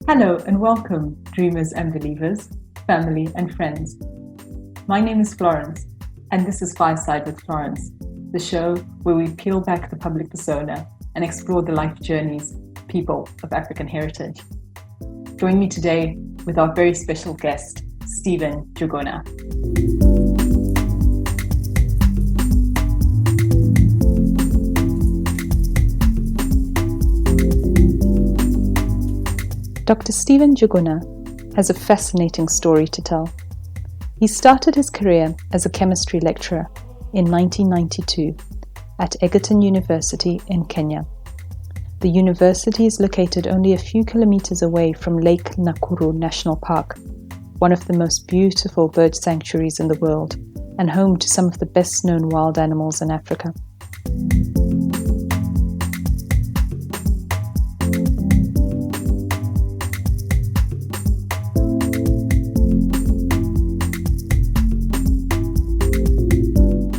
Hello and welcome, dreamers and believers, family and friends. My name is Florence, and this is Fireside with Florence, the show where we peel back the public persona and explore the life journeys, people of African heritage. Join me today with our very special guest, Stephen Njuguna. Dr. Stephen Njuguna has a fascinating story to tell. He started his career as a chemistry lecturer in 1992 at Egerton University in Kenya. The university is located only a few kilometers away from Lake Nakuru National Park, one of the most beautiful bird sanctuaries in the world and home to some of the best known wild animals in Africa.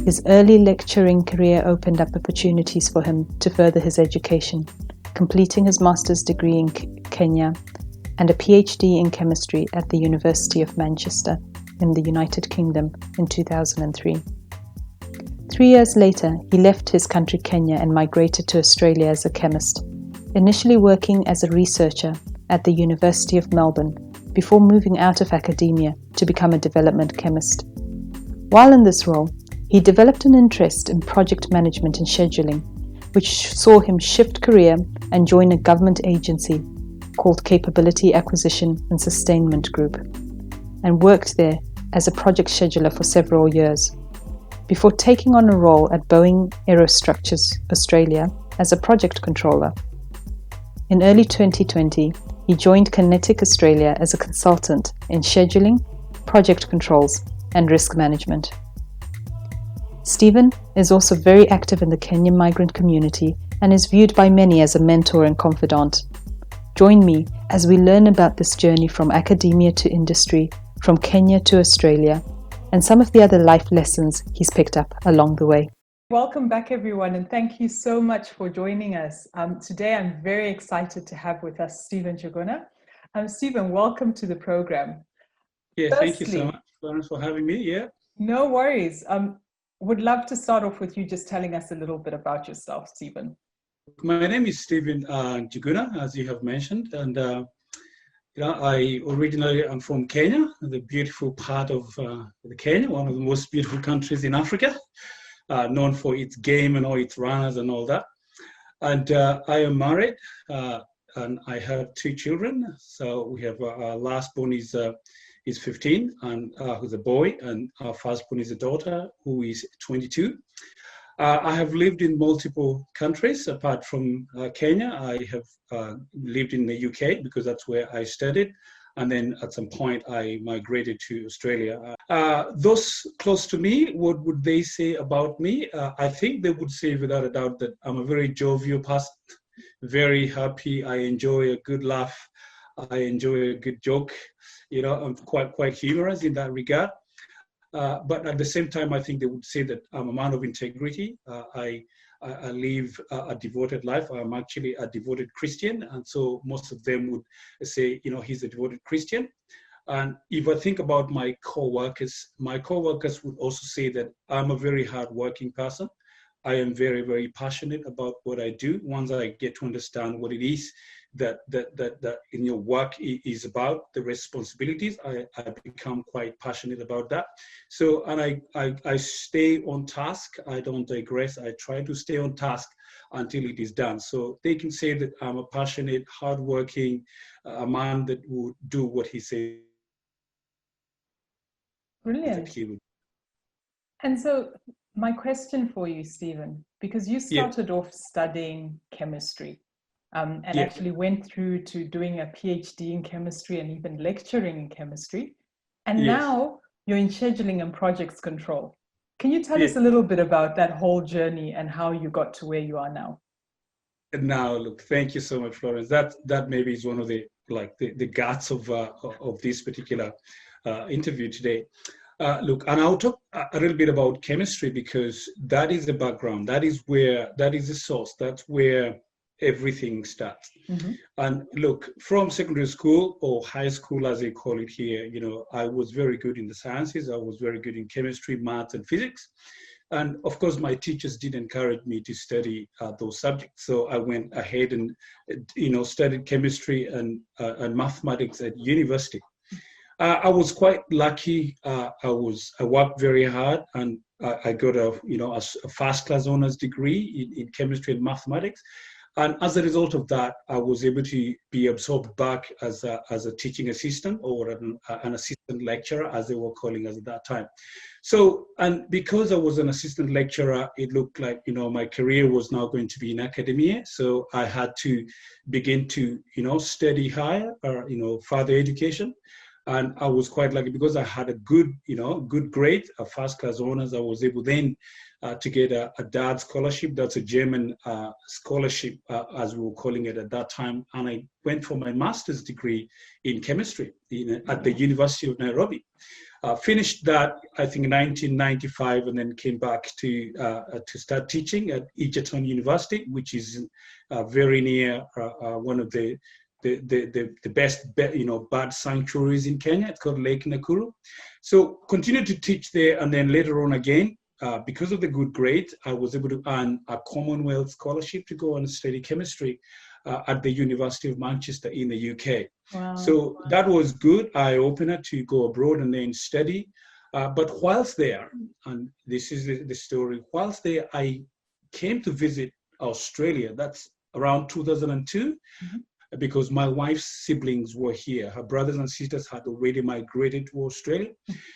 His early lecturing career opened up opportunities for him to further his education, completing his master's degree in Kenya and a PhD in chemistry at the University of Manchester in the United Kingdom in 2003. 3 years later, he left his country Kenya and migrated to Australia as a chemist, initially working as a researcher at the University of Melbourne before moving out of academia to become a development chemist. While in this role, he developed an interest in project management and scheduling, which saw him shift career and join a government agency called Capability Acquisition and Sustainment Group, and worked there as a project scheduler for several years, before taking on a role at Boeing Aerostructures Australia as a project controller. In early 2020, he joined Kinetic Australia as a consultant in scheduling, project controls, and risk management. Stephen is also very active in the Kenyan migrant community and is viewed by many as a mentor and confidant. Join me as we learn about this journey from academia to industry, from Kenya to Australia, and some of the other life lessons he's picked up along the way. Welcome back, everyone, and thank you so much for joining us. Today, I'm very excited to have with us Stephen Njuguna. Stephen, welcome to the program. Yeah, thank you so much, Florence, for having me. Yeah. No worries. Would love to start off with you just telling us a little bit about yourself, Stephen. My name is Stephen Njuguna, as you have mentioned, and I originally am from Kenya, the beautiful part of the Kenya, one of the most beautiful countries in Africa, known for its game and all its runners and all that. And I am married, and I have 2 children. So we have our last born is 15 and who's a boy, and our firstborn is a daughter who is 22. I have lived in multiple countries apart from Kenya. I have lived in the UK because that's where I studied, and then at some point I migrated to Australia. Those close to me, what would they say about me? I think they would say without a doubt that I'm a very jovial person, very happy. I enjoy a good laugh. I enjoy a good joke. I'm quite humorous in that regard. But at the same time, I think they would say that I'm a man of integrity. I live a devoted life. I'm actually a devoted Christian. And so most of them would say, he's a devoted Christian. And if I think about my co-workers would also say that I'm a very hardworking person. I am very, very passionate about what I do. Once I get to understand what it is that in your work is about, the responsibilities, I become quite passionate about that. So, and I stay on task. I don't digress. I try to stay on task until it is done. So they can say that I'm a passionate, hardworking, a man that will do what he says. Brilliant. And so my question for you, Stephen, because you started off studying chemistry and actually went through to doing a PhD in chemistry and even lecturing in chemistry. And now you're in scheduling and projects control. Can you tell us a little bit about that whole journey and how you got to where you are now? Now, look, thank you so much, Florence. That maybe is one of the guts of this particular interview today. Look, and I'll talk a little bit about chemistry because that is the background. That is the source. That's where everything starts. Mm-hmm. And look, from secondary school or high school, as they call it here, I was very good in the sciences. I was very good in chemistry, maths, and physics. And of course, my teachers did encourage me to study those subjects. So I went ahead and, studied chemistry and mathematics at university. I was quite lucky. I worked very hard, and I got a first-class honors degree in chemistry and mathematics. And as a result of that, I was able to be absorbed back as a teaching assistant, or an assistant lecturer, as they were calling us at that time. So, and because I was an assistant lecturer, it looked like, my career was now going to be in academia. So I had to begin to, study higher, or, further education. And I was quite lucky because I had a good grade, a first-class honors. I was able then to get a DAD scholarship. That's a German scholarship, as we were calling it at that time. And I went for my master's degree in chemistry at the University of Nairobi. Finished that, I think, in 1995, and then came back to start teaching at Egerton University, which is very near one of the best bird sanctuaries in Kenya. It's called Lake Nakuru. So continued to teach there, and then later on again, because of the good grades, I was able to earn a Commonwealth scholarship to go and study chemistry at the University of Manchester in the UK. Wow. So that was good, eye-opener to go abroad and then study. But whilst there, and this is the story, whilst there, I came to visit Australia. That's around 2002. Mm-hmm. Because my wife's siblings were here. Her brothers and sisters had already migrated to Australia.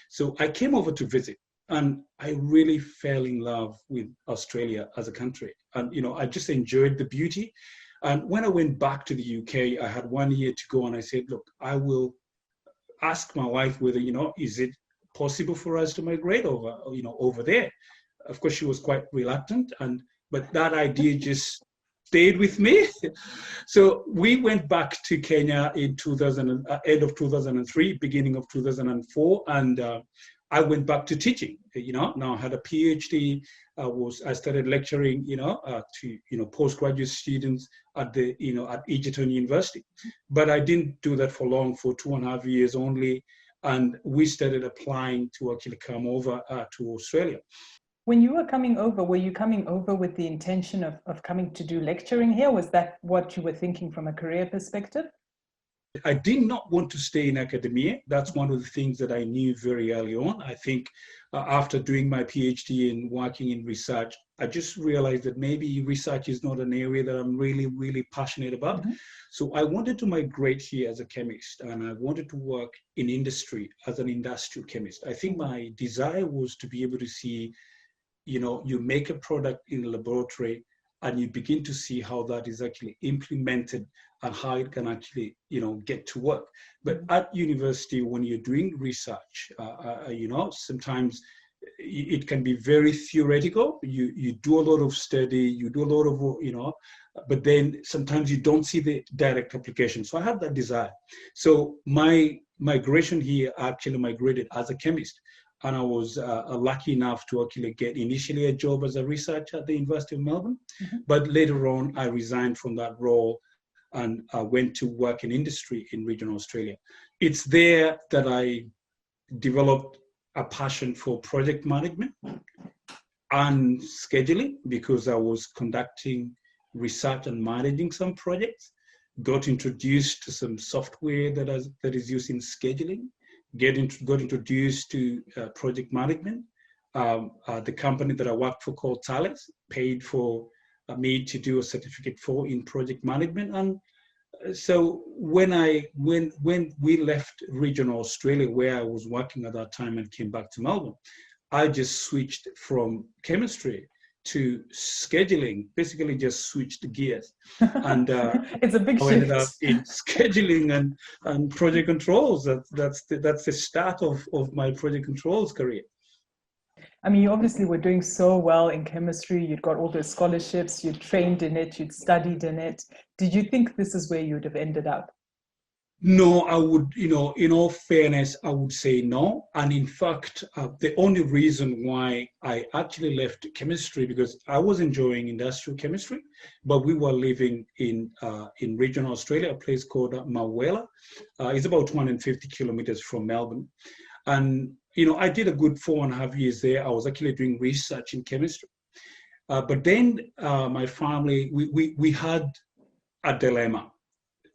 So I came over to visit, and I really fell in love with Australia as a country. And, I just enjoyed the beauty. And when I went back to the UK, I had 1 year to go, and I said, look, I will ask my wife whether, is it possible for us to migrate over there? Of course, she was quite reluctant, but that idea just stayed with me. So we went back to Kenya in end of 2003, beginning of 2004, and I went back to teaching. Now I had a PhD. I started lecturing, to postgraduate students at at Egerton University, but I didn't do that for long, for 2.5 years only, and we started applying to actually come over to Australia. When you were coming over, were you coming over with the intention of coming to do lecturing here? Was that what you were thinking from a career perspective? I did not want to stay in academia. That's one of the things that I knew very early on. I think after doing my PhD and working in research, I just realized that maybe research is not an area that I'm really, really passionate about. Mm-hmm. So I wanted to migrate here as a chemist, and I wanted to work in industry as an industrial chemist. I think my desire was to be able to see, you make a product in a laboratory and you begin to see how that is actually implemented and how it can actually, get to work. But at university, when you're doing research, sometimes it can be very theoretical. You do a lot of study, you do a lot of, but then sometimes you don't see the direct application. So I had that desire. So my migration here, I actually migrated as a chemist. And I was lucky enough to actually get initially a job as a researcher at the University of Melbourne. Mm-hmm. But later on, I resigned from that role and I went to work in industry in regional Australia. It's there that I developed a passion for project management and scheduling, because I was conducting research and managing some projects, got introduced to some software that is used in scheduling, got introduced to project management. The company that I worked for, called Thales, paid for me to do a certificate in project management. And so when we left regional Australia, where I was working at that time, and came back to Melbourne, I just switched from chemistry to scheduling, basically just switched gears. And it's a big shift. I ended up in scheduling and project controls. That's the start of my project controls career. I mean, you obviously were doing so well in chemistry. You'd got all those scholarships, you'd trained in it, you'd studied in it. Did you think this is where you would have ended up? No, I would, in all fairness, I would say no. And in fact, the only reason why I actually left chemistry, because I was enjoying industrial chemistry, but we were living in regional Australia, a place called Mawela. It's about 250 kilometers from Melbourne. And, I did a good 4.5 years there. I was actually doing research in chemistry. But then my family, we had a dilemma.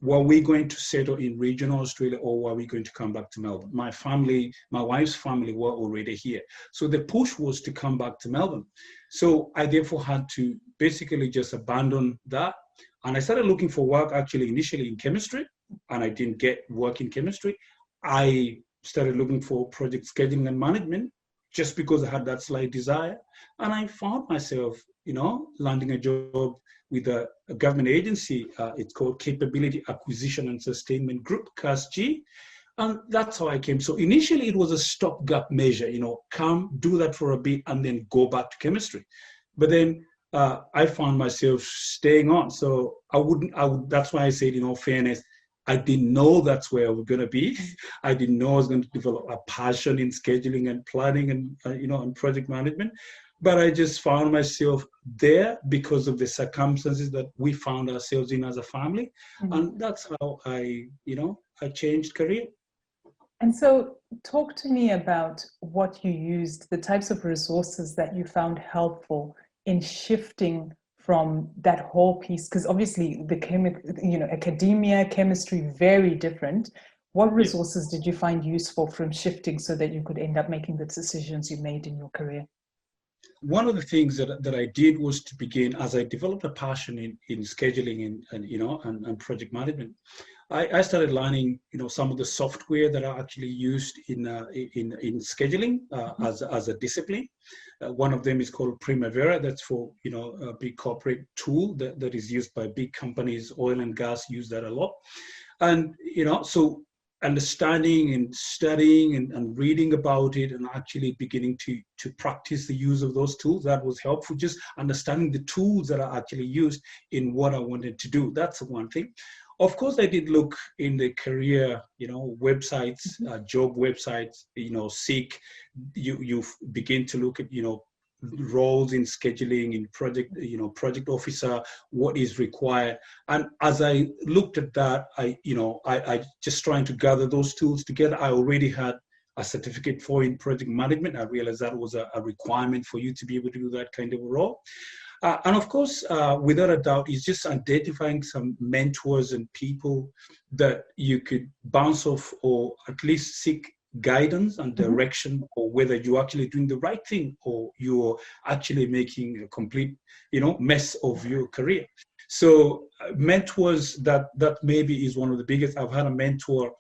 Were we going to settle in regional Australia, or were we going to come back to Melbourne? My family, my wife's family were already here. So the push was to come back to Melbourne. So I therefore had to basically just abandon that. And I started looking for work actually initially in chemistry, and I didn't get work in chemistry. I started looking for project scheduling and management just because I had that slight desire. And I found myself, landing a job with a government agency. It's called Capability Acquisition and Sustainment Group, CASG. And that's how I came. So initially it was a stopgap measure, come do that for a bit and then go back to chemistry. But then I found myself staying on. So that's why I said, in all fairness, I didn't know that's where I was going to be. I didn't know I was going to develop a passion in scheduling and planning and, and project management. But I just found myself there because of the circumstances that we found ourselves in as a family. Mm-hmm. And that's how I changed career. And so talk to me about what you used, the types of resources that you found helpful in shifting from that whole piece, because obviously academia, chemistry, very different. What resources did you find useful from shifting so that you could end up making the decisions you made in your career? One of the things that I did was to begin, as I developed a passion in scheduling and project management, I started learning some of the software that are actually used in scheduling as a discipline. One of them is called Primavera. That's for a big corporate tool that is used by big companies. Oil and gas use that a lot, and so understanding and studying and reading about it and actually beginning to practice the use of those tools, that was helpful. Just understanding the tools that are actually used in what I wanted to do. That's one thing. Of course, I did look in the career, websites, job websites, Seek. You begin to look at, roles in scheduling, in project officer, what is required. And as I looked at that, I just trying to gather those tools together. I already had a certificate in project management. I realized that was a requirement for you to be able to do that kind of a role. And of course, without a doubt, it's just identifying some mentors and people that you could bounce off or at least seek guidance and direction, or whether you're actually doing the right thing or you're actually making a complete, mess of your career. So mentors, that maybe is one of the biggest. I've had a mentor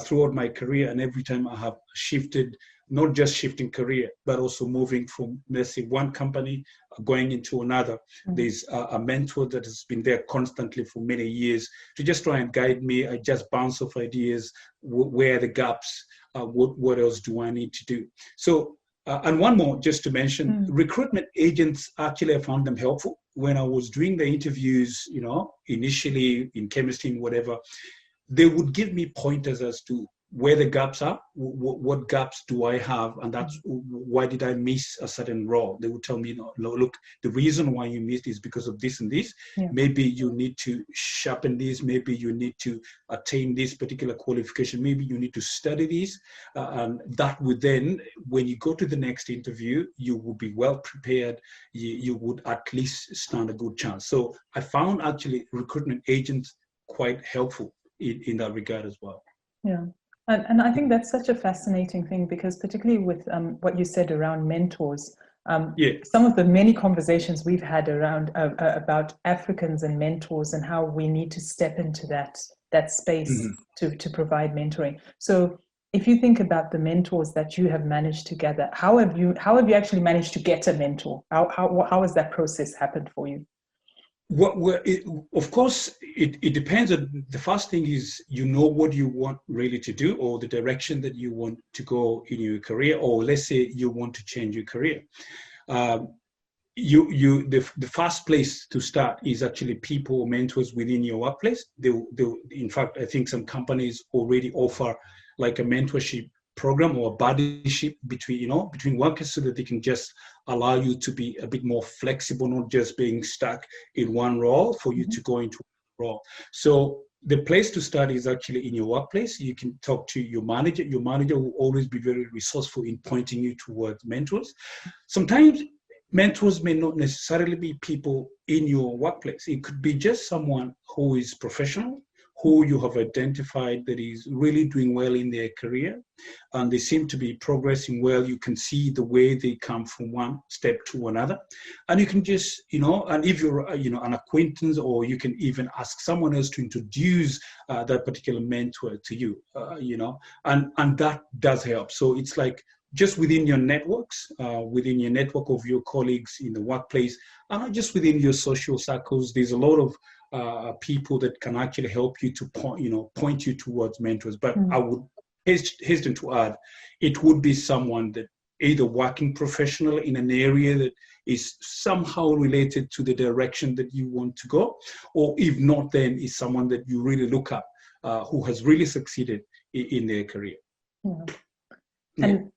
throughout my career, and every time I have shifted, not just shifting career, but also moving from, let's say, one company going into another. There's a mentor that has been there constantly for many years to just try and guide me. I just bounce off ideas, where are the gaps, what else do I need to do? So, and one more, just to mention, recruitment agents, actually I found them helpful. When I was doing the interviews, initially in chemistry and whatever, they would give me pointers as to where the gaps are, what gaps do I have, and that's why did I miss a certain role. They would tell me, look, the reason why you missed is because of this and this. Yeah. Maybe you need to sharpen this, maybe you need to attain this particular qualification, maybe you need to study this, and that would then, when you go to the next interview, you will be well prepared, you would at least stand a good chance. So I found actually recruitment agents quite helpful in that regard as well. Yeah. And I think that's such a fascinating thing, because particularly with what you said around mentors, some of the many conversations we've had around about Africans and mentors and how we need to step into that space to provide mentoring. So if you think about the mentors that you have managed to gather, how have you actually managed to get a mentor? How has that process happened for you? Of course, it depends. The first thing is, what you want really to do, or the direction that you want to go in your career, or let's say you want to change your career. the first place to start is actually people or mentors within your workplace. In fact, I think some companies already offer like a mentorship program or a buddyship between workers, so that they can just allow you to be a bit more flexible, not just being stuck in one role, for you to go into a role. So the place to start is actually in your workplace. You can talk to your manager. Your manager will always be very resourceful in pointing you towards mentors. Sometimes mentors may not necessarily be people in your workplace. It could be just someone who is professional, who you have identified that is really doing well in their career, and they seem to be progressing well. You can see the way they come from one step to another, and you can just, and if you're, an acquaintance, or you can even ask someone else to introduce that particular mentor to you, and that does help. So it's like, just within your networks, within your network of your colleagues in the workplace, just within your social circles, there's a lot of people that can actually help you to point you towards mentors. But I would hasten to add, it would be someone that either working professionally in an area that is somehow related to the direction that you want to go, or if not, then is someone that you really look up, who has really succeeded in their career. Yeah. And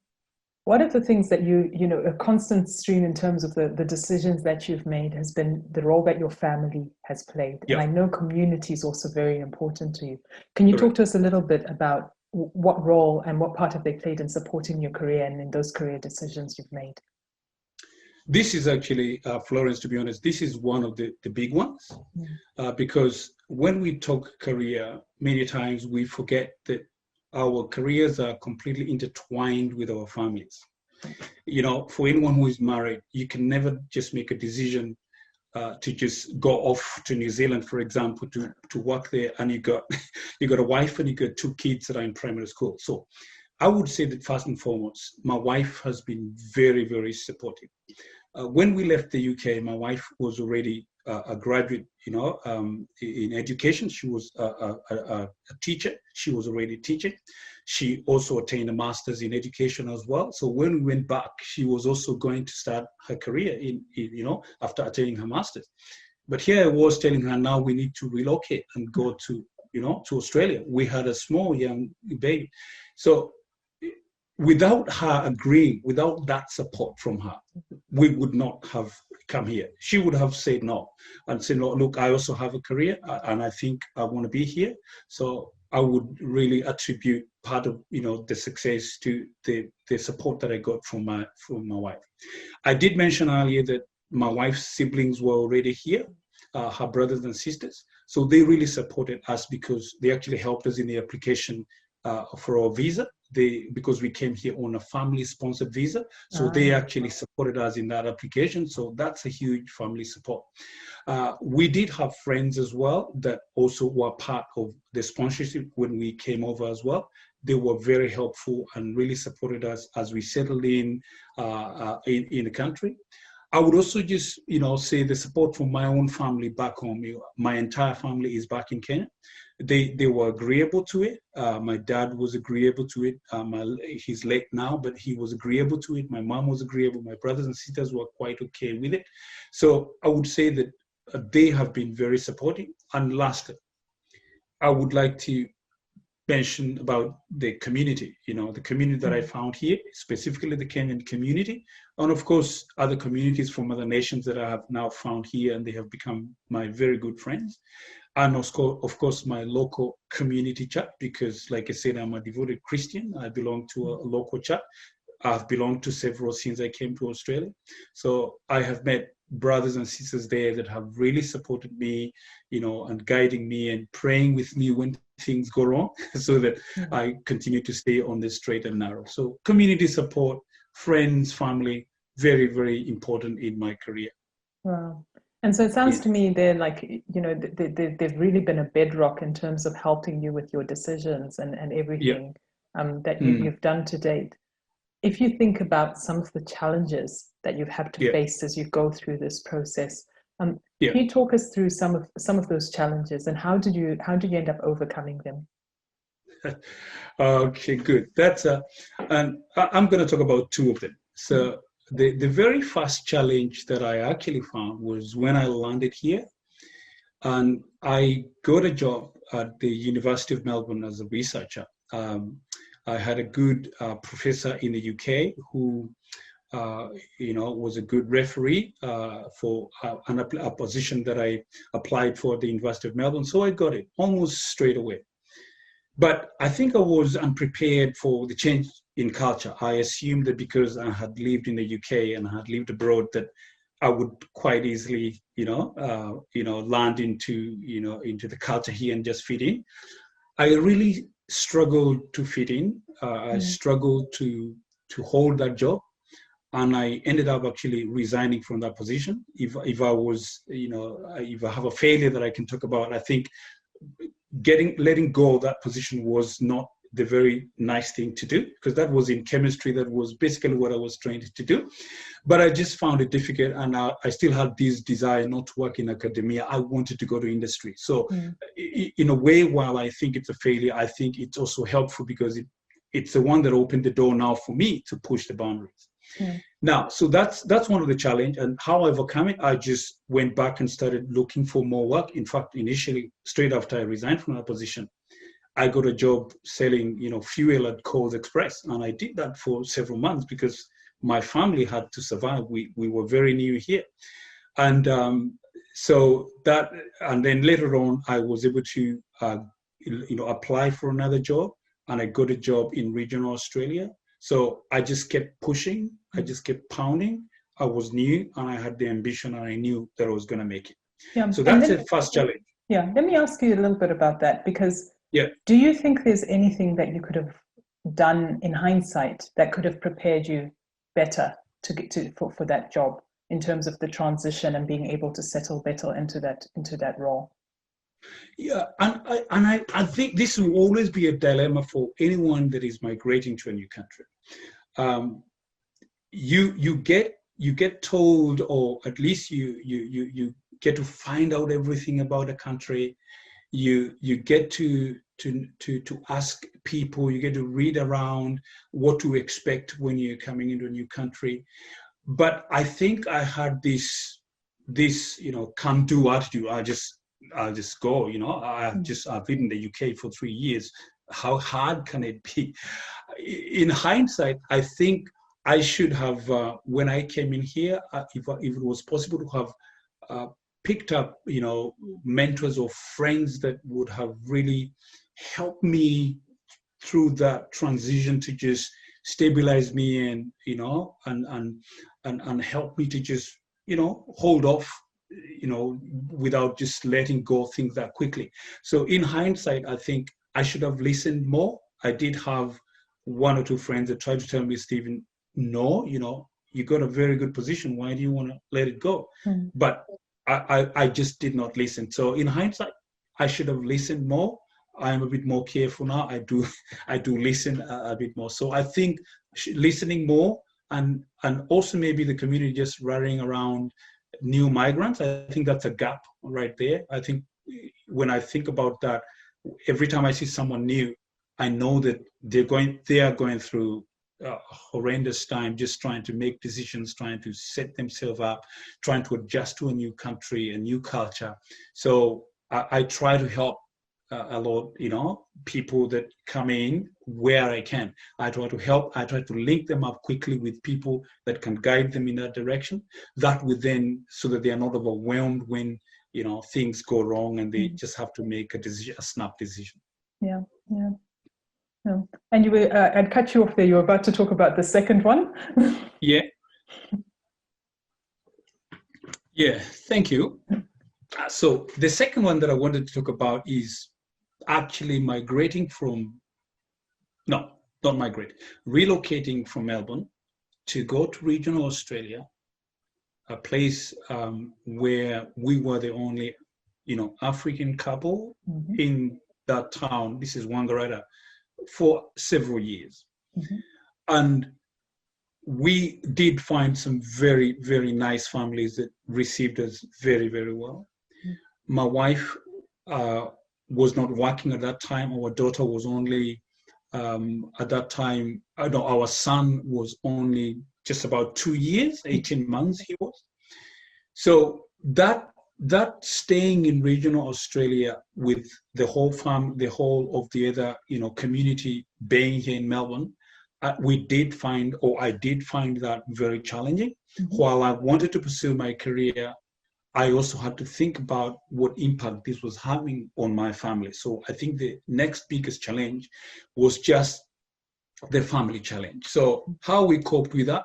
one of the things that a constant stream in terms of the decisions that you've made has been the role that your family has played. Yeah. And I know community is also very important to you. Can you talk to us a little bit about what role and what part have they played in supporting your career and in those career decisions you've made? This is actually, Florence, to be honest, this is one of the big ones, because when we talk career, many times we forget that our careers are completely intertwined with our families. For anyone who is married, you can never just make a decision to just go off to New Zealand, for example, to work there, and you got a wife and you got 2 kids that are in primary school. So I would say that first and foremost, my wife has been very, very supportive. When we left the UK, my wife was already a graduate, in education. She was a teacher. She was already teaching. She also attained a master's in education as well. So when we went back, she was also going to start her career after attaining her master's. But here I was telling her, now we need to relocate and go to Australia. We had a small young baby. So without her agreeing, without that support from her, we would not have come here. She would have said no and said, no, look, I also have a career and I think I want to be here. So I would really attribute part of the success to the support that I got from my wife. I did mention earlier that my wife's siblings were already here, her brothers and sisters. So they really supported us because they actually helped us in the application for our visa. Because we came here on a family-sponsored visa, so they actually supported us in that application. So that's a huge family support. We did have friends as well that also were part of the sponsorship when we came over as well. They were very helpful and really supported us as we settled in the country. I would also just, say the support from my own family back home. My entire family is back in Kenya. They were agreeable to it. My dad was agreeable to it. He's late now, but he was agreeable to it. My mom was agreeable. My brothers and sisters were quite okay with it. So I would say that they have been very supportive. And last, I would like to mention about the community, the community that I found here, specifically the Kenyan community, and of course, other communities from other nations that I have now found here, and they have become my very good friends. And of course, my local community church, because like I said, I'm a devoted Christian. I belong to a local church. I've belonged to several since I came to Australia. So I have met brothers and sisters there that have really supported me, and guiding me and praying with me when things go wrong so that I continue to stay on the straight and narrow. So community support, friends, family, very, very important in my career. Wow. And so it sounds to me they're like, they've really been a bedrock in terms of helping you with your decisions and everything that you've done to date. If you think about some of the challenges that you've had to face as you go through this process, can you talk us through some of those challenges and how did you end up overcoming them? Okay, good. And I'm going to talk about 2 of them. So the very first challenge that I actually found was when I landed here, and I got a job at the University of Melbourne as a researcher. I had a good professor in the UK who, was a good referee for a position that I applied for at the University of Melbourne. So I got it almost straight away. But I think I was unprepared for the change in culture. I assumed that because I had lived in the UK and I had lived abroad, that I would quite easily, land into the culture here and just fit in. I really struggled to fit in. I struggled to hold that job, and I ended up actually resigning from that position. If I was, if I have a failure that I can talk about, I think letting go of that position was not the very nice thing to do, because that was in chemistry. That was basically what I was trained to do. But I just found it difficult, and I still had this desire not to work in academia. I wanted to go to industry. So in a way, while I think it's a failure, I think it's also helpful because it's the one that opened the door now for me to push the boundaries. Now, so that's one of the challenge, and how I overcome it, I just went back and started looking for more work. In fact, initially, straight after I resigned from that position, I got a job selling, fuel at Coles Express, and I did that for several months because my family had to survive. We were very new here, and and then later on, I was able to, apply for another job, and I got a job in regional Australia. So I just kept pushing, I just kept pounding. I was new, and I had the ambition, and I knew that I was going to make it. Yeah. So that's the first challenge. Yeah. Let me ask you a little bit about that, because do you think there's anything that you could have done in hindsight that could have prepared you better to get for that job in terms of the transition and being able to settle better into that role? Yeah, and I think this will always be a dilemma for anyone that is migrating to a new country. You get told, or at least you get to find out everything about a country. You get to ask people. You get to read around what to expect when you're coming into a new country. But I think I had this can-do attitude. I'll just go, I've been in the UK for 3 years. How hard can it be? In hindsight, I think I should have, when I came in here, if it was possible to have picked up, mentors or friends that would have really helped me through that transition to just stabilize me and help me to just, hold off, without just letting go of things that quickly. So in hindsight, I think I should have listened more. I did have one or two friends that tried to tell me, Stephen, no, you got a very good position. Why do you want to let it go? But I just did not listen. So in hindsight, I should have listened more. I am a bit more careful now. I do listen a bit more. So I think listening more, and also maybe the community just rallying around new migrants. I think that's a gap right there. I think when I think about that, every time I see someone new, I know that they are going through a horrendous time, just trying to make decisions, trying to set themselves up, trying to adjust to a new country, a new culture. So I try to help a lot, people that come in where I can. I try to help. I try to link them up quickly with people that can guide them in that direction. That would then, so that they are not overwhelmed when, things go wrong and they just have to make a snap decision. Yeah. And you were, I'd cut you off there. You were about to talk about the second one. Yeah. Thank you. So the second one that I wanted to talk about is actually relocating from Melbourne to go to regional Australia, a place where we were the only, African couple in that town. This is Wangaratta, for several years. And we did find some very, very nice families that received us very, very well. My wife was not working at that time. Our daughter was only At that time, I know our son was only just about 2 years, 18 months he was. So that staying in regional Australia with the whole of the other, community being here in Melbourne, I did find that very challenging. Mm-hmm. While I wanted to pursue my career, I also had to think about what impact this was having on my family. So I think the next biggest challenge was just the family challenge. So how we coped with that,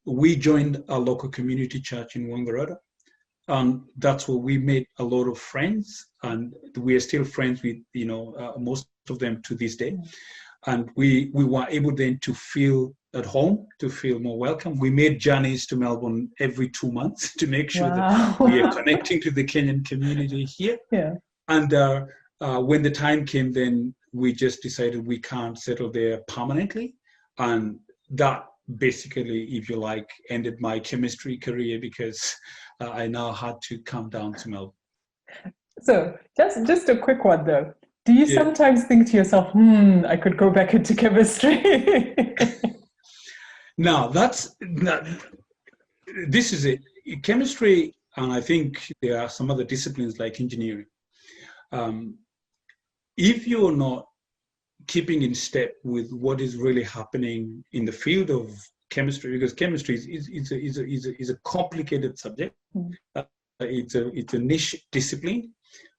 we joined a local community church in Wangaratta. And that's where we made a lot of friends, and we are still friends with, most of them to this day. And we were able then to feel at home, to feel more welcome. We made journeys to Melbourne every 2 months to make sure that we are connecting to the Kenyan community here. Yeah. And when the time came, then we just decided we can't settle there permanently. And that basically, if you like, ended my chemistry career, because I now had to come down to Melbourne. So just a quick one though. Do you sometimes think to yourself, I could go back into chemistry? Now, this is it. Chemistry, and I think there are some other disciplines like engineering. If you're not keeping in step with what is really happening in the field of chemistry, because chemistry is a complicated subject. It's a niche discipline,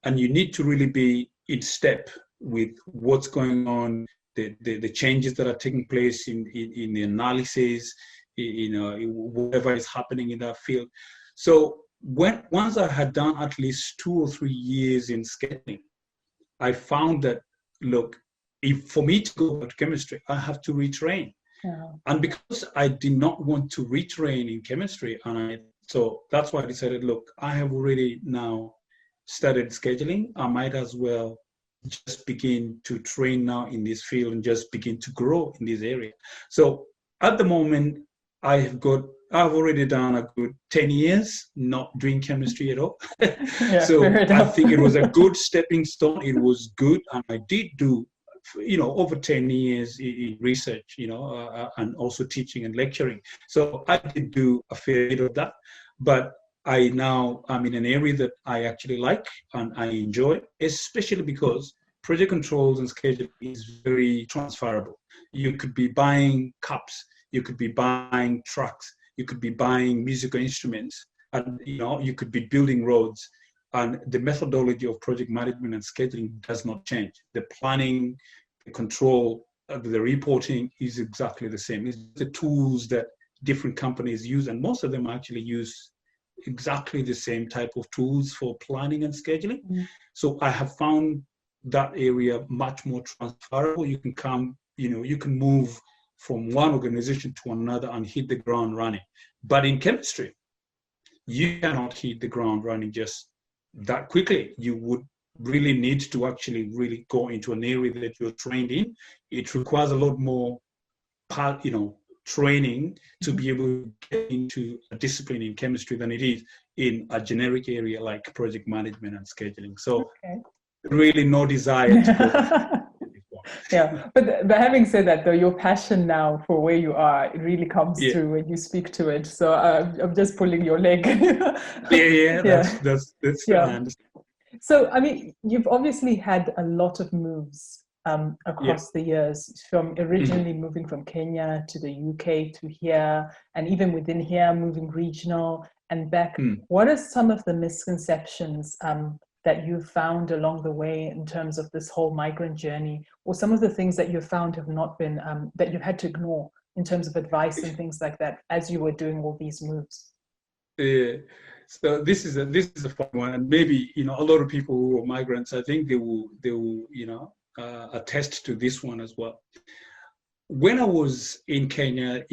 and you need to really be in step with what's going on, the changes that are taking place in the analysis, whatever is happening in that field. So once I had done at least 2 or 3 years in scheduling, I found that, look, for me to go back to chemistry, I have to retrain. Yeah. And because I did not want to retrain in chemistry, so that's why I decided, look, I have already now started scheduling. I might as well just begin to train now in this field and just begin to grow in this area. So at the moment, I've already done a good 10 years not doing chemistry at all. Yeah, so I think it was a good stepping stone. It was good. And I did do, over 10 years in research, and also teaching and lecturing. So I did do a fair bit of that. But I'm in an area that I actually like and I enjoy, especially because project controls and scheduling is very transferable. You could be buying cups, you could be buying trucks, you could be buying musical instruments, and you could be building roads. And the methodology of project management and scheduling does not change. The planning, the control, the reporting is exactly the same. It's the tools that different companies use, and most of them actually use exactly the same type of tools for planning and scheduling. So I have found that area much more transferable. You can move from one organization to another and hit the ground running. But in chemistry, you cannot hit the ground running just that quickly. You would really need to actually really go into an area that you're trained in. It requires a lot more training to be able to get into a discipline in chemistry than it is in a generic area like project management and scheduling. So really no desire to go. Yeah, but having said that though, your passion now for where you are, it really comes through when you speak to it. So I'm just pulling your leg. That's I understand. So, you've obviously had a lot of moves across the years, from originally moving from Kenya to the UK to here, and even within here, moving regional and back. What are some of the misconceptions that you found along the way in terms of this whole migrant journey, or some of the things that you found have not been, that you've had to ignore in terms of advice and things like that as you were doing all these moves? So this is a fun one, and maybe a lot of people who are migrants, I think they will attest to this one as well. When I was in Kenya,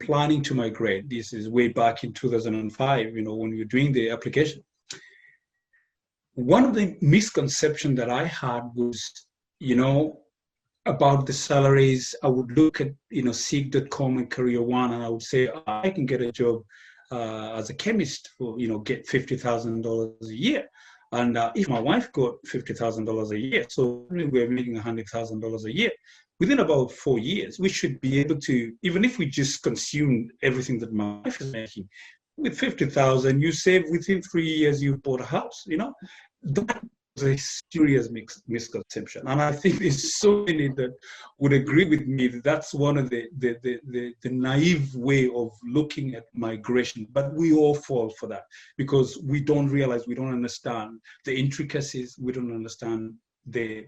planning to migrate, this is way back in 2005, when we were doing the application. One of the misconceptions that I had was, about the salaries. I would look at, seek.com and Career One, and I would say, I can get a job as a chemist for, get $50,000 a year. And if my wife got $50,000 a year, so we're making $100,000 a year. within about 4 years, we should be able to, even if we just consume everything that my wife is making, with 50,000, you save within 3 years, you bought a house, you know? That was a serious misconception. And I think there's so many that would agree with me that that's one of the naive way of looking at migration. But we all fall for that because we don't realize, we don't understand the intricacies, we don't understand the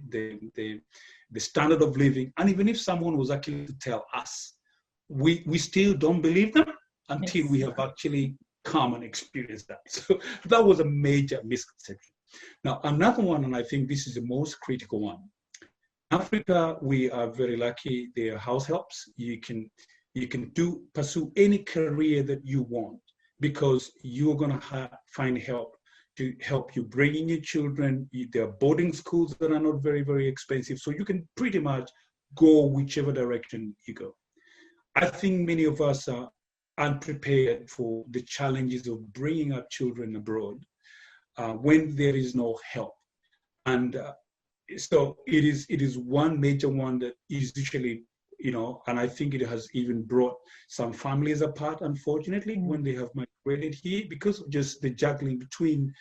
standard of living. And even if someone was actually to tell us, we still don't believe them until we have actually come and experienced that. So that was a major misconception. Now, another one, and I think this is the most critical one. In Africa, we are very lucky. There are house helps. You can pursue any career that you want because you're going to find help to help you bring in your children. There are boarding schools that are not very, very expensive. So you can pretty much go whichever direction you go. I think many of us are unprepared for the challenges of bringing up children abroad when there is no help. And so it is one major one that is usually, you know, and I think it has even brought some families apart, unfortunately, when they have migrated here because of just the juggling between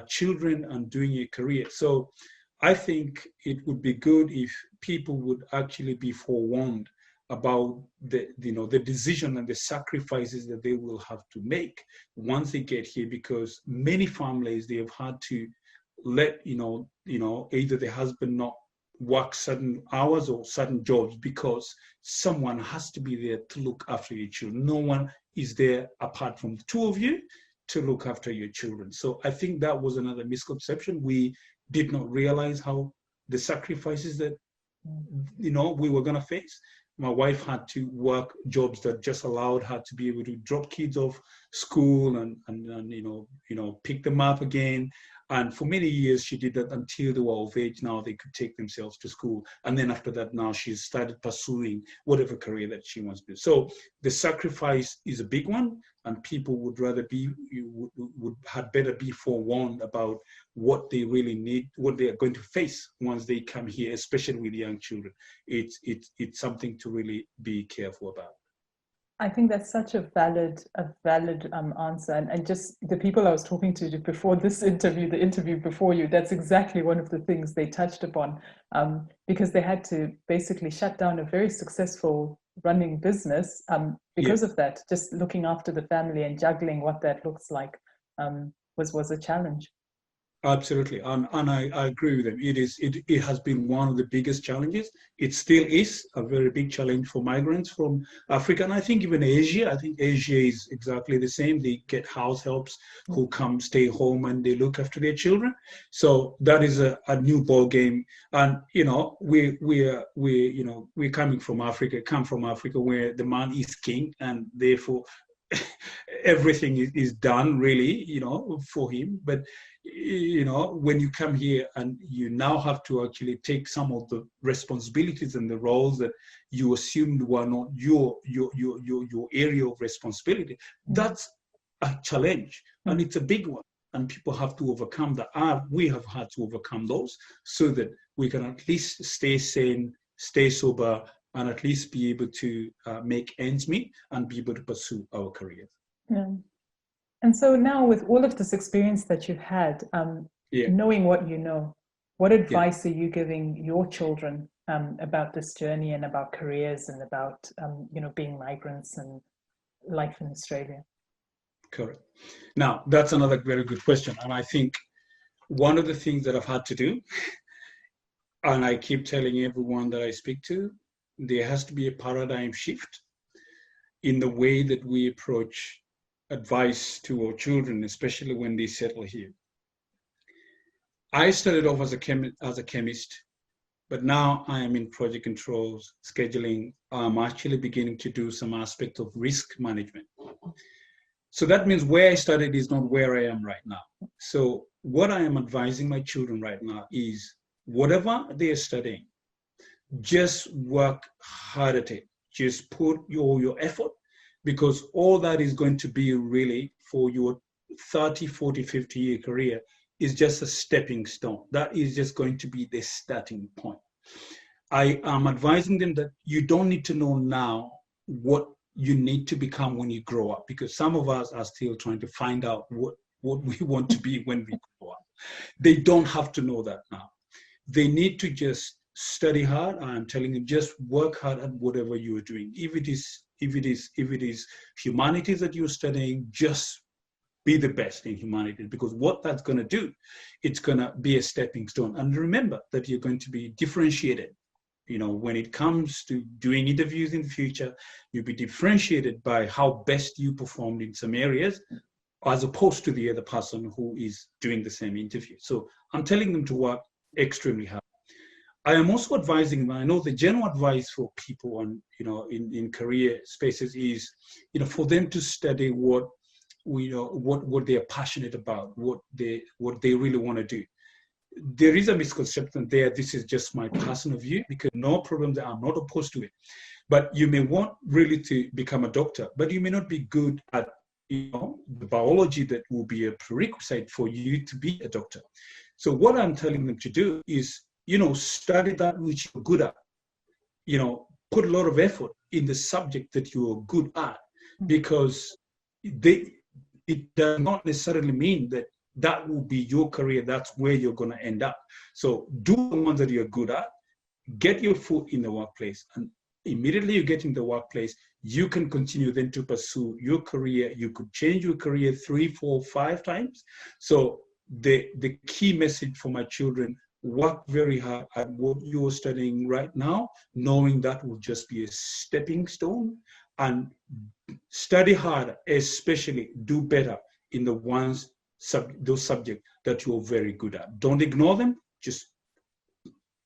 children and doing a career. So I think it would be good if people would actually be forewarned about the decision and the sacrifices that they will have to make once they get here, because many families, they have had to let either the husband not work certain hours or certain jobs because someone has to be there to look after your children. No one is there apart from the two of you to look after your children. So I think that was another misconception. We did not realize how the sacrifices that we were going to face. My wife had to work jobs that just allowed her to be able to drop kids off school and pick them up again. And for many years, she did that until they were of age. Now they could take themselves to school. And then after that, now she's started pursuing whatever career that she wants to do. So the sacrifice is a big one, and people would had better be forewarned about what they really need, what they are going to face once they come here, especially with young children. It's something to really be careful about. I think that's such a valid answer. And just the people I was talking to before this interview, the interview before you, that's exactly one of the things they touched upon, because they had to basically shut down a very successful running business because of that. Just looking after the family and juggling what that looks like was a challenge. Absolutely, and I agree with them. It has been one of the biggest challenges. It still is a very big challenge for migrants from Africa, and I think even Asia. I think Asia is exactly the same. They get house helps who come stay home and they look after their children. So that is a new ball game. And we're coming from Africa, where the man is king, and therefore everything is done really, for him. But when you come here and you now have to actually take some of the responsibilities and the roles that you assumed were not your area of responsibility, that's a challenge, and it's a big one, and people have to overcome that. We have had to overcome those so that we can at least stay sane, stay sober, and at least be able to make ends meet and be able to pursue our careers. Yeah. And so now, with all of this experience that you've had, knowing what you know, what advice are you giving your children about this journey and about careers and about being migrants and life in Australia? Correct. Now, that's another very good question. And I think one of the things that I've had to do, and I keep telling everyone that I speak to, there has to be a paradigm shift in the way that we approach advice to our children, especially when they settle here. I started off as a chemist, but now I am in project controls, scheduling. I'm actually beginning to do some aspect of risk management. So that means where I started is not where I am right now. So what I am advising my children right now is whatever they are studying, just work hard at it. Just put your effort, because all that is going to be really for your 30, 40, 50-year career is just a stepping stone. That is just going to be the starting point. I am advising them that you don't need to know now what you need to become when you grow up, because some of us are still trying to find out what we want to be when we grow up. They don't have to know that now. They need to just study hard. I'm telling them, just work hard at whatever you are doing. If it is humanities that you're studying, just be the best in humanities, because what that's going to do, it's going to be a stepping stone. And remember that you're going to be differentiated. You know, when it comes to doing interviews in the future, you'll be differentiated by how best you performed in some areas, as opposed to the other person who is doing the same interview. So I'm telling them to work extremely hard. I am also advising them, I know the general advice for people on, you know, in career spaces is, you know, for them to study what they're passionate about, what they really want to do. There is a misconception there. This is just my personal view, because no problem that I'm not opposed to it. But you may want really to become a doctor, but you may not be good at, you know, the biology that will be a prerequisite for you to be a doctor. So what I'm telling them to do is, you know, study that which you're good at. You know, put a lot of effort in the subject that you're good at, because it does not necessarily mean that that will be your career, that's where you're going to end up. So do the ones that you're good at, get your foot in the workplace, and immediately you get in the workplace, you can continue then to pursue your career. You could change your career 3, 4, 5 times. So the key message for my children, work very hard at what you're studying right now, knowing that will just be a stepping stone, and study hard, especially do better in the ones, those subjects that you're very good at. Don't ignore them, just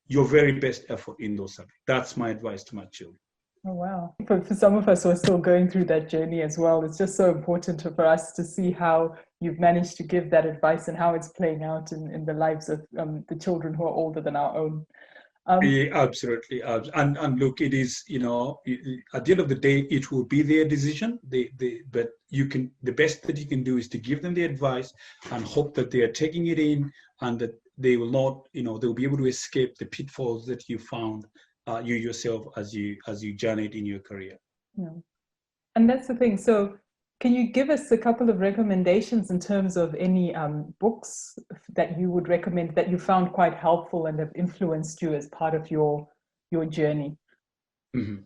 your very best effort in those subjects. That's my advice to my children. Oh, wow. For some of us who are still going through that journey as well, it's just so important for us to see how you've managed to give that advice and how it's playing out in the lives of the children who are older than our own. Yeah, absolutely. And look, it is, you know, at the end of the day, it will be their decision. But you can, the best that you can do is to give them the advice and hope that they are taking it in, and that they will not, you know, they'll be able to escape the pitfalls that you found you yourself as you journeyed in your career. Yeah. And that's the thing. So can you give us a couple of recommendations in terms of any books that you would recommend that you found quite helpful and have influenced you as part of your journey? Mm-hmm.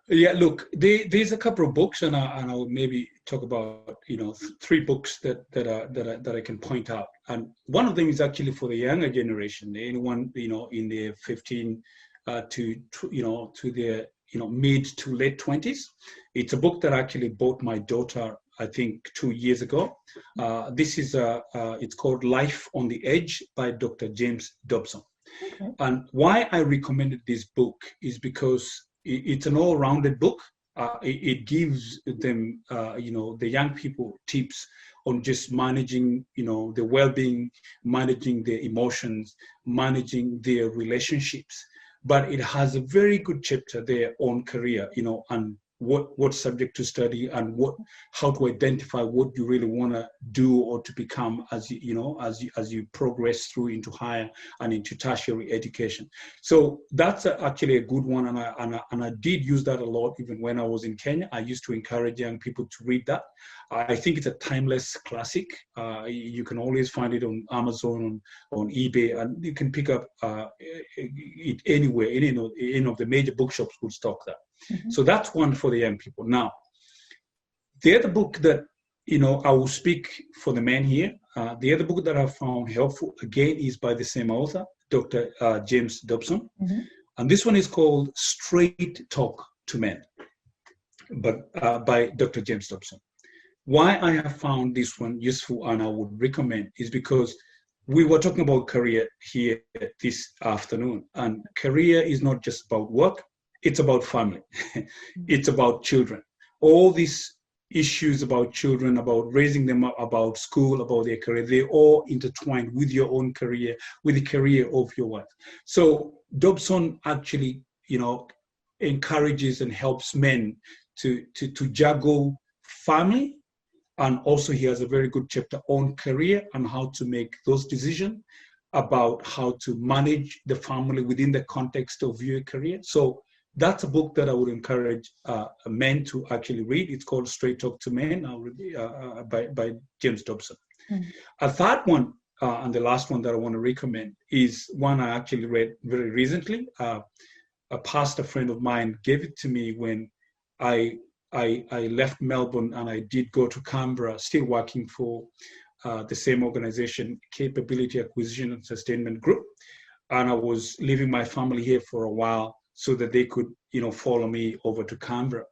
Yeah, look, there's a couple of books, and I'll maybe talk about, you know, 3 books that I can point out. And one of them is actually for the younger generation, anyone, you know, in their 15 to their, you know, mid to late 20s. It's a book that I actually bought my daughter, I think, 2 years ago. This is it's called Life on the Edge by Dr. James Dobson. Okay. And why I recommended this book is because it's an all-rounded book. It gives them, you know, the young people, tips on just managing, you know, their well-being, managing their emotions, managing their relationships. But it has a very good chapter there on career, you know, and what subject to study, and how to identify what you really want to do or to become as you progress through into higher and into tertiary education. So that's actually a good one, and I did use that a lot even when I was in Kenya. I used to encourage young people to read that. I think it's a timeless classic. You can always find it on Amazon, on eBay, and you can pick up it anywhere. Any of the major bookshops will stock that. Mm-hmm. So that's one for the young people. Now, the other book that, you know, I will speak for the men here. The other book that I found helpful, again, is by the same author, Dr. James Dobson. Mm-hmm. And this one is called Straight Talk to Men, but by Dr. James Dobson. Why I have found this one useful and I would recommend is because we were talking about career here this afternoon, and career is not just about work. It's about family. It's about children. All these issues about children, about raising them up, about school, about their career, they're all intertwined with your own career, with the career of your wife. So Dobson actually, you know, encourages and helps men to juggle family, and also he has a very good chapter on career and how to make those decisions. about how to manage the family within the context of your career. So that's a book that I would encourage men to actually read. It's called Straight Talk to Men by James Dobson. A third one, and the last one that I want to recommend, is one I actually read very recently. A pastor friend of mine gave it to me when I left Melbourne and I did go to Canberra, still working for the same organization, Capability Acquisition and Sustainment Group. And I was leaving my family here for a while so that they could, follow me over to Canberra.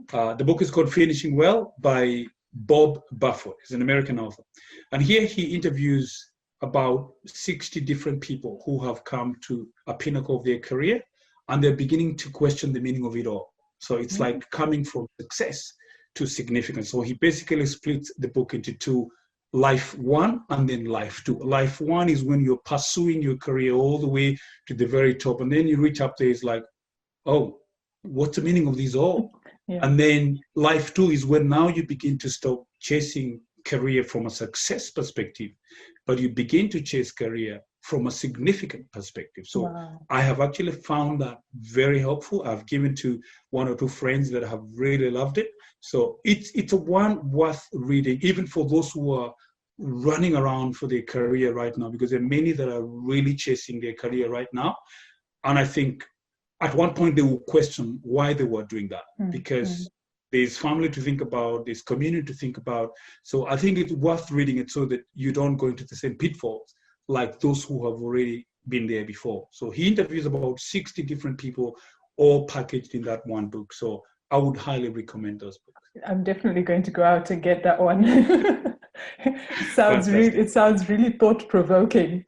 The book is called Finishing Well by Bob Bufford. He's an American author. And here he interviews about 60 different people who have come to a pinnacle of their career, and they're beginning to question the meaning of it all. So it's like coming from success to significance. So he basically splits the book into two: life one and then life two. Life one is when you're pursuing your career all the way to the very top, and then you reach up there, it's like, oh, what's the meaning of these all? Yeah. And then life two is when now you begin to stop chasing career from a success perspective, but you begin to chase career from a significant perspective. So wow. I have actually found that very helpful. I've given to one or two friends that have really loved it. So it's a one worth reading, even for those who are running around for their career right now, because there are many that are really chasing their career right now. And I think at one point they will question why they were doing that, because there's family to think about, there's community to think about. So I think it's worth reading it so that you don't go into the same pitfalls like those who have already been there before. So he interviews about 60 different people, all packaged in that one book. So I would highly recommend those books. I'm definitely going to go out and get that one. It sounds really thought-provoking.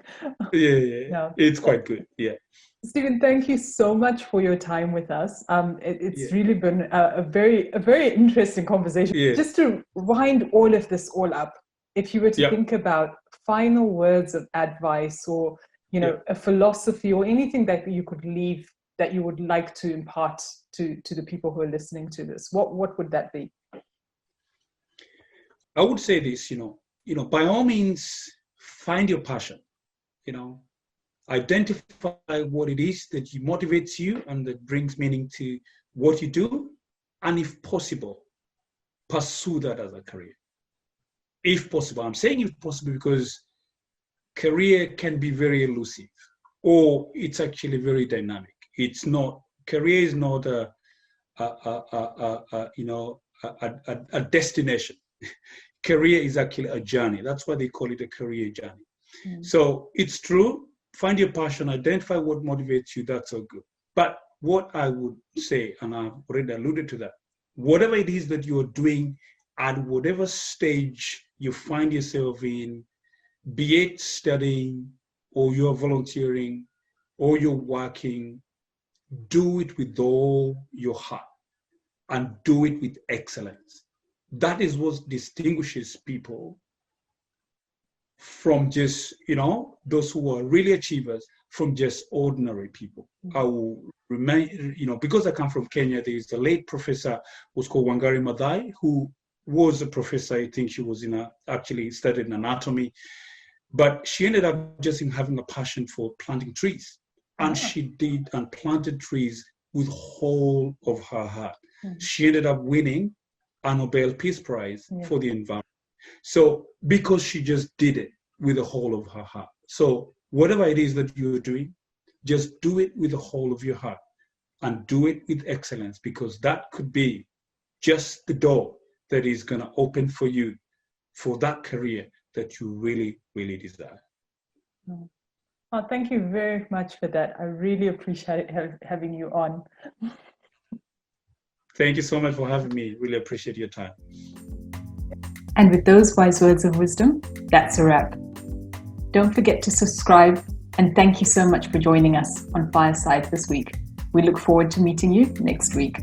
Yeah. It's quite good, yeah. Stephen, thank you so much for your time with us. It's really been a very interesting conversation. Yeah. Just to wind all of this all up, if you were to think about final words of advice or, a philosophy or anything that you could leave that you would like to impart to the people who are listening to this, what would that be? I would say this, by all means, find your passion, identify what it is that motivates you and that brings meaning to what you do. And if possible, pursue that as a career. If possible. I'm saying if possible because career can be very elusive, or it's actually very dynamic. It's not, career is not a destination. Career is actually a journey. That's why they call it a career journey. So it's true. Find your passion, identify what motivates you, that's all good. But what I would say, and I've already alluded to that, whatever it is that you're doing at whatever stage you find yourself in, be it studying or you're volunteering or you're working, do it with all your heart and do it with excellence. That is what distinguishes people from just, those who are really achievers from just ordinary people. I will remain, because I come from Kenya, there is a late professor who's called Wangari Maathai, who was a professor. I think she was actually studied in anatomy, but she ended up just having a passion for planting trees. And she did and planted trees with whole of her heart. She ended up winning a Nobel Peace Prize for the environment. So because she just did it with the whole of her heart. So whatever it is that you're doing, just do it with the whole of your heart and do it with excellence, because that could be just the door that is going to open for you for that career that you really, really desire. Oh, thank you very much for that. I really appreciate having you on. Thank you so much for having me. Really appreciate your time. And with those wise words of wisdom, that's a wrap. Don't forget to subscribe, and thank you so much for joining us on Fireside this week. We look forward to meeting you next week.